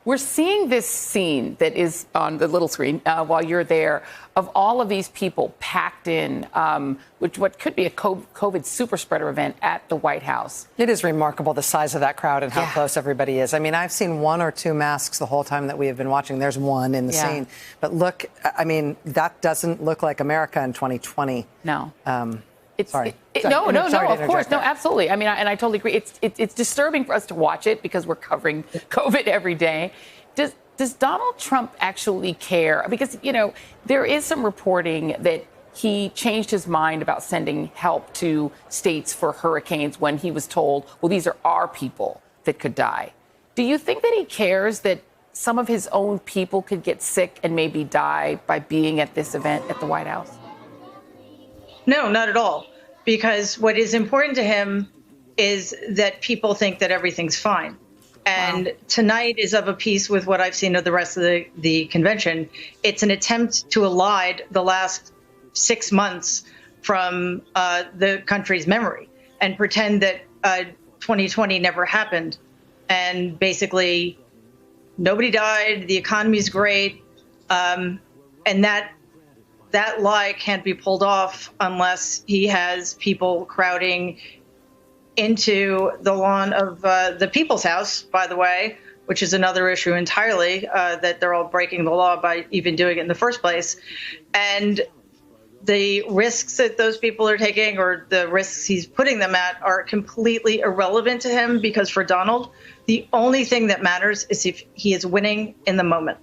We're seeing this scene that is on the little screen while you're there of all of these people packed in, which what could be a COVID super spreader event at the White House. It is remarkable, the size of that crowd and how close everybody is. I mean, I've seen one or two masks the whole time that we have been watching. There's one in the scene. But look, I mean, that doesn't look like America in 2020. No. Sorry. No, of course. No, absolutely. I mean, and I totally agree. It's disturbing for us to watch it because we're covering COVID every day. Does Donald Trump actually care? Because, you know, there is some reporting that he changed his mind about sending help to states for hurricanes when he was told, well, these are our people that could die. Do you think that he cares that some of his own people could get sick and maybe die by being at this event at the White House? No, not at all. Because what is important to him is that people think that everything's fine. And tonight is of a piece with what I've seen of the rest of the convention. It's an attempt to elide the last 6 months from the country's memory and pretend that 2020 never happened. And basically, nobody died. The economy's great. And that lie can't be pulled off unless he has people crowding into the lawn of the People's House, by the way, which is another issue entirely, that they're all breaking the law by even doing it in the first place. And the risks that those people are taking or the risks he's putting them at are completely irrelevant to him, because for Donald, the only thing that matters is if he is winning in the moment.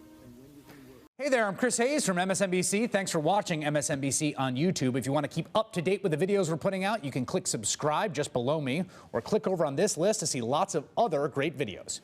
Hey there, I'm Chris Hayes from MSNBC. Thanks for watching MSNBC on YouTube. If you want to keep up to date with the videos we're putting out, you can click subscribe just below me or click over on this list to see lots of other great videos.